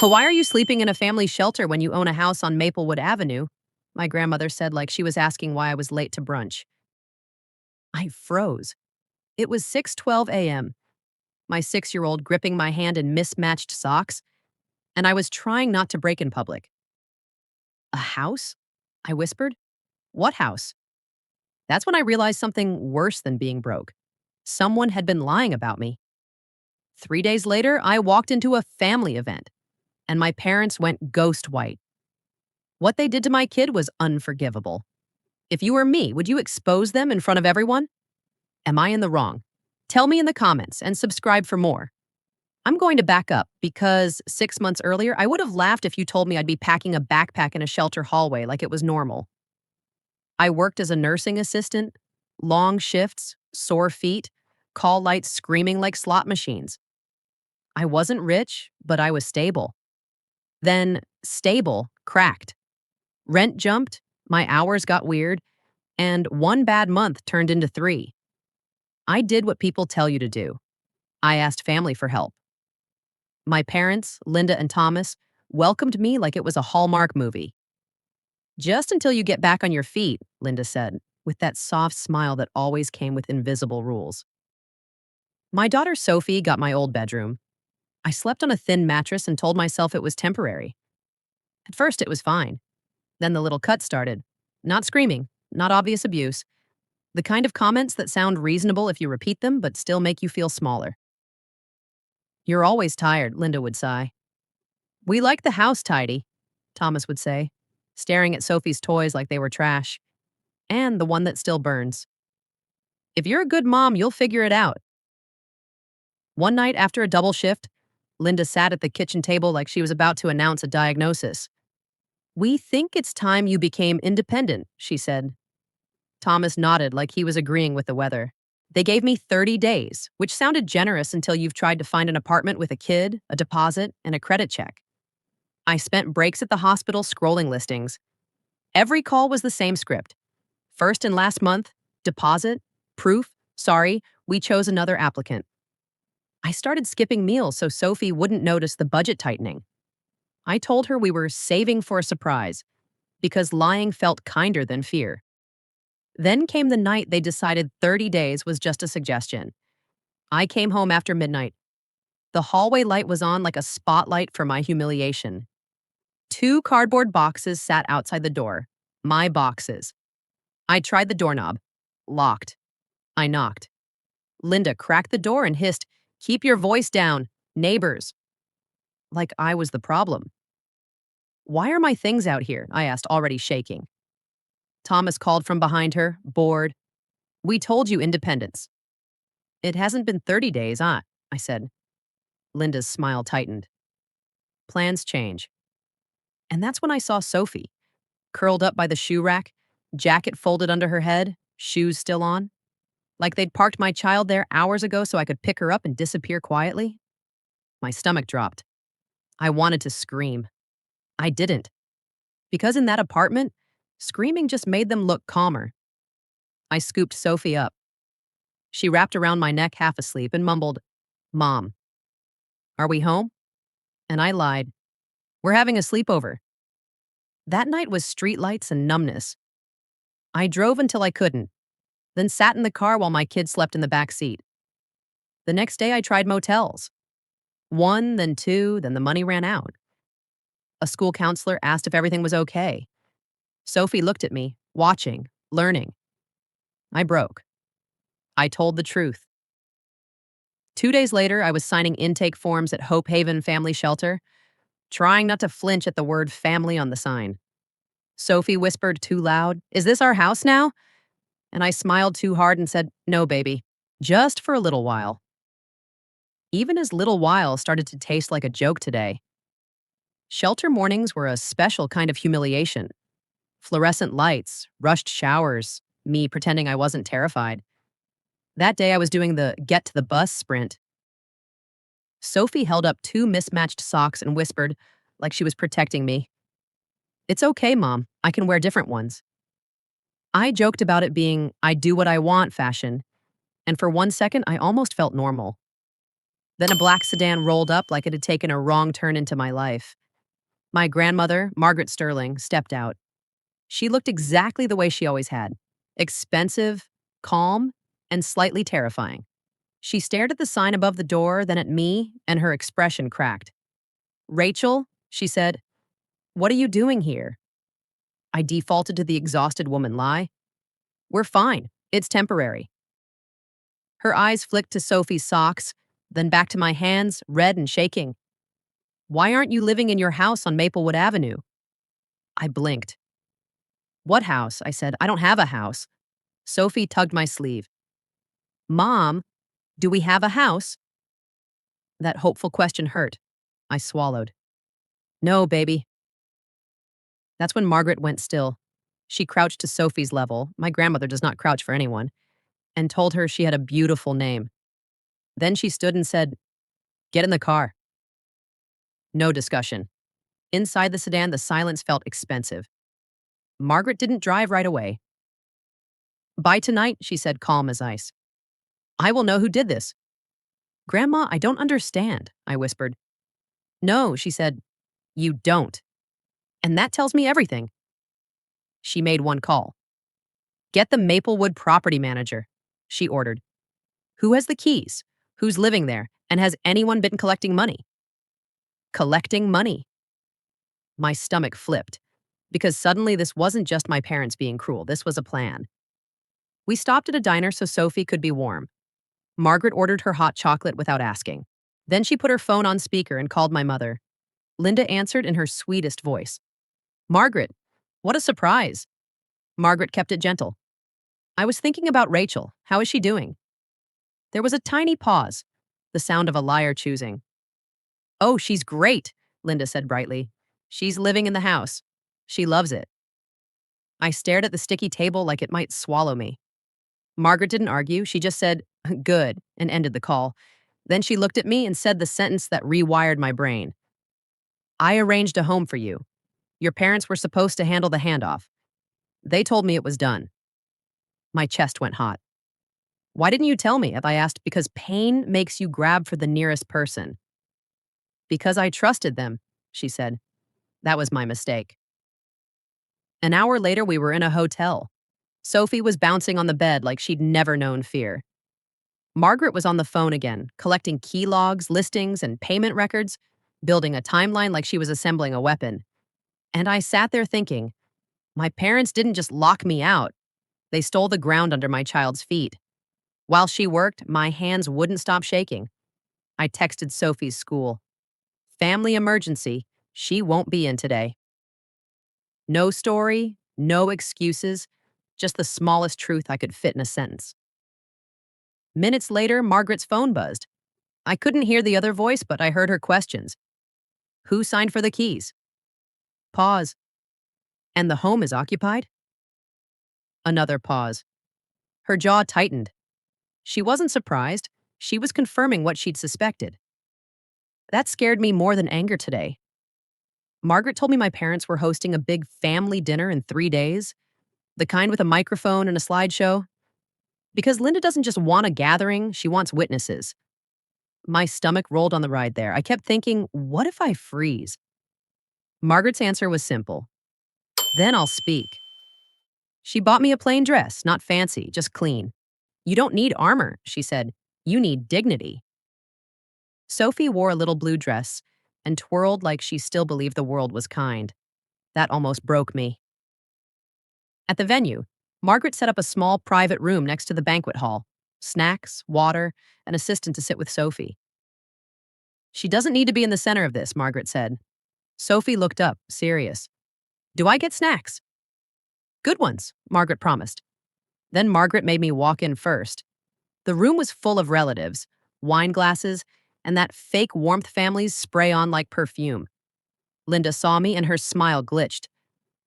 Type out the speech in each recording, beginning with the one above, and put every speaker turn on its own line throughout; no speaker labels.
But why are you sleeping in a family shelter when you own a house on Maplewood Avenue? My grandmother said like she was asking why I was late to brunch. I froze. It was 6:12 a.m., my 6-year-old gripping my hand in mismatched socks, and I was trying not to break in public. A house? I whispered. What house? That's when I realized something worse than being broke. Someone had been lying about me. 3 days later, I walked into a family event, and my parents went ghost white. What they did to my kid was unforgivable. If you were me, would you expose them in front of everyone? Am I in the wrong? Tell me in the comments and subscribe for more. I'm going to back up because 6 months earlier, I would have laughed if you told me I'd be packing a backpack in a shelter hallway like it was normal. I worked as a nursing assistant, long shifts, sore feet, call lights screaming like slot machines. I wasn't rich, but I was stable. Then, stable cracked. Rent jumped, my hours got weird, and one bad month turned into 3. I did what people tell you to do. I asked family for help. My parents, Linda and Thomas, welcomed me like it was a Hallmark movie. Just until you get back on your feet, Linda said, with that soft smile that always came with invisible rules. My daughter Sophie got my old bedroom. I slept on a thin mattress and told myself it was temporary. At first, it was fine. Then the little cuts started. Not screaming, not obvious abuse. The kind of comments that sound reasonable if you repeat them, but still make you feel smaller. You're always tired, Linda would sigh. We like the house tidy, Thomas would say, staring at Sophie's toys like they were trash. And the one that still burns. If you're a good mom, you'll figure it out. One night after a double shift, Linda sat at the kitchen table like she was about to announce a diagnosis. We think it's time you became independent, she said. Thomas nodded like he was agreeing with the weather. They gave me 30 days, which sounded generous until you've tried to find an apartment with a kid, a deposit, and a credit check. I spent breaks at the hospital scrolling listings. Every call was the same script. First and last month, deposit, proof, sorry, we chose another applicant. I started skipping meals so Sophie wouldn't notice the budget tightening. I told her we were saving for a surprise because lying felt kinder than fear. Then came the night they decided 30 days was just a suggestion. I came home after midnight. The hallway light was on like a spotlight for my humiliation. 2 cardboard boxes sat outside the door. My boxes. I tried the doorknob. Locked. I knocked. Linda cracked the door and hissed, "Keep your voice down, neighbors." Like I was the problem. Why are my things out here? I asked, already shaking. Thomas called from behind her, bored. We told you independence. It hasn't been 30 days, I said. Linda's smile tightened. Plans change. And that's when I saw Sophie, curled up by the shoe rack, jacket folded under her head, shoes still on. Like they'd parked my child there hours ago so I could pick her up and disappear quietly. My stomach dropped. I wanted to scream. I didn't. Because in that apartment, screaming just made them look calmer. I scooped Sophie up. She wrapped around my neck half asleep and mumbled, "Mom, are we home?" And I lied. We're having a sleepover. That night was streetlights and numbness. I drove until I couldn't, then sat in the car while my kid slept in the back seat. The next day I tried motels. 1, then 2, then the money ran out. A school counselor asked if everything was okay. Sophie looked at me, watching, learning. I broke. I told the truth. 2 days later, I was signing intake forms at Hope Haven Family Shelter, trying not to flinch at the word family on the sign. Sophie whispered too loud, "Is this our house now?" And I smiled too hard and said, "No, baby, just for a little while." Even as little while started to taste like a joke today. Shelter mornings were a special kind of humiliation. Fluorescent lights, rushed showers, me pretending I wasn't terrified. That day I was doing the get to the bus sprint. Sophie held up 2 mismatched socks and whispered, like she was protecting me, "It's okay, Mom. I can wear different ones." I joked about it being I do what I want fashion, and for 1 second I almost felt normal. Then a black sedan rolled up like it had taken a wrong turn into my life. My grandmother, Margaret Sterling, stepped out. She looked exactly the way she always had: expensive, calm, and slightly terrifying. She stared at the sign above the door, then at me, and her expression cracked. "Rachel," she said, "what are you doing here?" I defaulted to the exhausted woman lie. "We're fine. It's temporary." Her eyes flicked to Sophie's socks, then back to my hands, red and shaking. "Why aren't you living in your house on Maplewood Avenue?" I blinked. "What house?" I said. "I don't have a house." Sophie tugged my sleeve. "Mom, do we have a house?" That hopeful question hurt. I swallowed. "No, baby." That's when Margaret went still. She crouched to Sophie's level — my grandmother does not crouch for anyone — and told her she had a beautiful name. Then she stood and said, "Get in the car." No discussion. Inside the sedan, the silence felt expensive. Margaret didn't drive right away. "By tonight," she said, calm as ice, "I will know who did this." "Grandma, I don't understand," I whispered. "No," she said, "you don't. And that tells me everything." She made one call. "Get the Maplewood property manager," she ordered. "Who has the keys? Who's living there? And has anyone been collecting money?" Collecting money. My stomach flipped, because suddenly this wasn't just my parents being cruel, this was a plan. We stopped at a diner so Sophie could be warm. Margaret ordered her hot chocolate without asking. Then she put her phone on speaker and called my mother. Linda answered in her sweetest voice. "Margaret, what a surprise." Margaret kept it gentle. "I was thinking about Rachel. How is she doing?" There was a tiny pause, the sound of a liar choosing. "Oh, she's great," Linda said brightly. "She's living in the house. She loves it." I stared at the sticky table like it might swallow me. Margaret didn't argue. She just said, "Good," and ended the call. Then she looked at me and said the sentence that rewired my brain. "I arranged a home for you. Your parents were supposed to handle the handoff. They told me it was done." My chest went hot. "Why didn't you tell me?" I asked. "Because pain makes you grab for the nearest person." "Because I trusted them," she said. "That was my mistake." An hour later, we were in a hotel. Sophie was bouncing on the bed like she'd never known fear. Margaret was on the phone again, collecting key logs, listings, and payment records, building a timeline like she was assembling a weapon. And I sat there thinking, my parents didn't just lock me out, they stole the ground under my child's feet. While she worked, my hands wouldn't stop shaking. I texted Sophie's school. "Family emergency. She won't be in today." No story, no excuses, just the smallest truth I could fit in a sentence. Minutes later, Margaret's phone buzzed. I couldn't hear the other voice, but I heard her questions. "Who signed for the keys?" Pause. "And the home is occupied?" Another pause. Her jaw tightened. She wasn't surprised. She was confirming what she'd suspected. That scared me more than anger today. Margaret told me my parents were hosting a big family dinner in 3 days, the kind with a microphone and a slideshow. Because Linda doesn't just want a gathering, she wants witnesses. My stomach rolled on the ride there. I kept thinking, what if I freeze? Margaret's answer was simple. "Then I'll speak." She bought me a plain dress, not fancy, just clean. "You don't need armor," she said. "You need dignity." Sophie wore a little blue dress and twirled like she still believed the world was kind. That almost broke me. At the venue, Margaret set up a small private room next to the banquet hall. Snacks, water, an assistant to sit with Sophie. "She doesn't need to be in the center of this," Margaret said. Sophie looked up, serious. "Do I get snacks?" "Good ones," Margaret promised. Then Margaret made me walk in first. The room was full of relatives, wine glasses, and that fake warmth families spray on like perfume. Linda saw me and her smile glitched.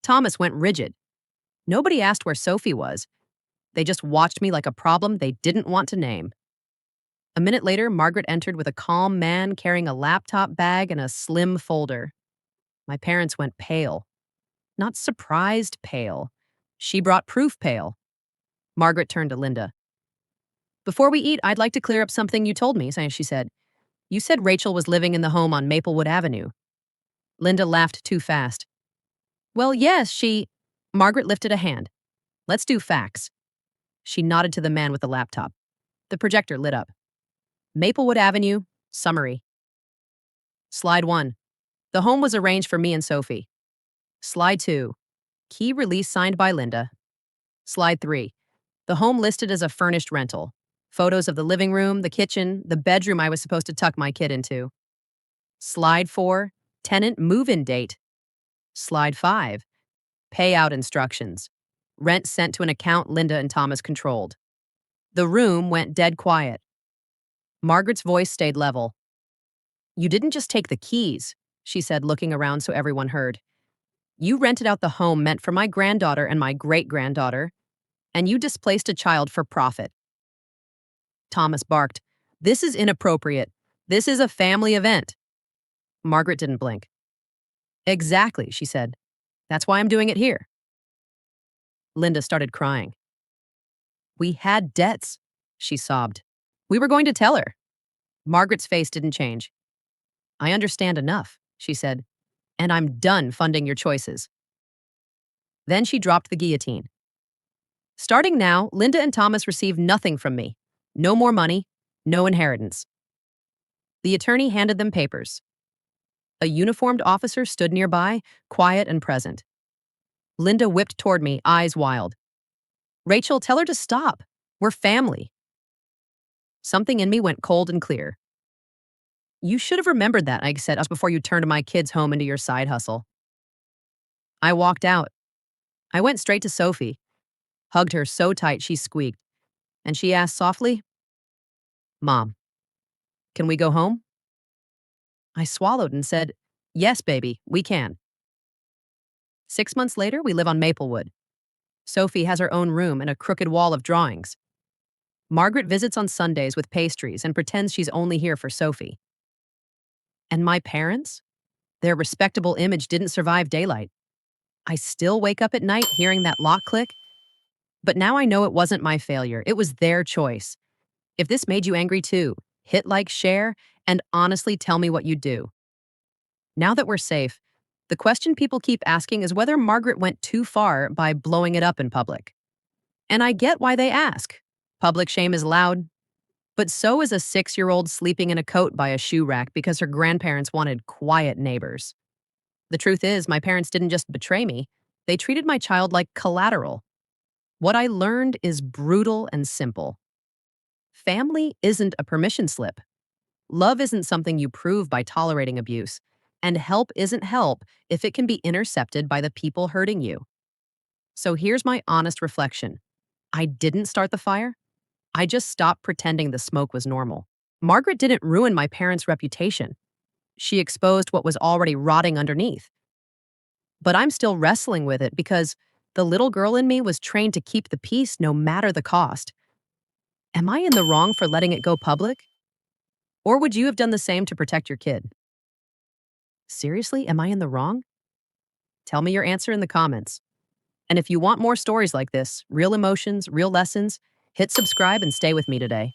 Thomas went rigid. Nobody asked where Sophie was. They just watched me like a problem they didn't want to name. A minute later, Margaret entered with a calm man carrying a laptop bag and a slim folder. My parents went pale. Not surprised pale. She brought proof pale. Margaret turned to Linda. "Before we eat, I'd like to clear up something you told me," she said. You said Rachel was living in the home on Maplewood Avenue. Linda laughed too fast. Well, yes, she. Margaret lifted a hand. Let's do facts. She nodded to the man with the laptop. The projector lit up. Maplewood Avenue, summary. Slide 1. The home was arranged for me and Sophie. Slide 2. Key release signed by Linda. Slide 3. The home listed as a furnished rental. Photos of the living room, the kitchen, the bedroom I was supposed to tuck my kid into. Slide 4. Tenant move-in date. Slide 5. Payout instructions. Rent sent to an account Linda and Thomas controlled. The room went dead quiet. Margaret's voice stayed level. You didn't just take the keys, she said, looking around so everyone heard. You rented out the home meant for my granddaughter and my great-granddaughter, and you displaced a child for profit. Thomas barked, This is inappropriate. This is a family event. Margaret didn't blink. Exactly, she said. That's why I'm doing it here. Linda started crying. We had debts, she sobbed. We were going to tell her. Margaret's face didn't change. I understand enough, she said, and I'm done funding your choices. Then she dropped the guillotine. Starting now, Linda and Thomas receive nothing from me. No more money, no inheritance. The attorney handed them papers. A uniformed officer stood nearby, quiet and present. Linda whipped toward me, eyes wild. Rachel, tell her to stop. We're family. Something in me went cold and clear. You should have remembered that, I said, us before you turned my kids' home into your side hustle. I walked out. I went straight to Sophie, hugged her so tight she squeaked, and she asked softly, Mom, can we go home? I swallowed and said, Yes, baby, we can. 6 months later, we live on Maplewood. Sophie has her own room and a crooked wall of drawings. Margaret visits on Sundays with pastries and pretends she's only here for Sophie. And my parents? Their respectable image didn't survive daylight. I still wake up at night hearing that lock click. But now I know it wasn't my failure. It was their choice. If this made you angry too, hit like, share, and honestly tell me what you'd do. Now that we're safe, the question people keep asking is whether Margaret went too far by blowing it up in public. And I get why they ask. Public shame is loud. But so is a 6-year-old sleeping in a coat by a shoe rack because her grandparents wanted quiet neighbors. The truth is, my parents didn't just betray me. They treated my child like collateral. What I learned is brutal and simple. Family isn't a permission slip. Love isn't something you prove by tolerating abuse. And help isn't help if it can be intercepted by the people hurting you. So here's my honest reflection. I didn't start the fire. I just stopped pretending the smoke was normal. Margaret didn't ruin my parents' reputation. She exposed what was already rotting underneath. But I'm still wrestling with it because the little girl in me was trained to keep the peace no matter the cost. Am I in the wrong for letting it go public? Or would you have done the same to protect your kid? Seriously, am I in the wrong? Tell me your answer in the comments. And if you want more stories like this, real emotions, real lessons, hit subscribe and stay with me today.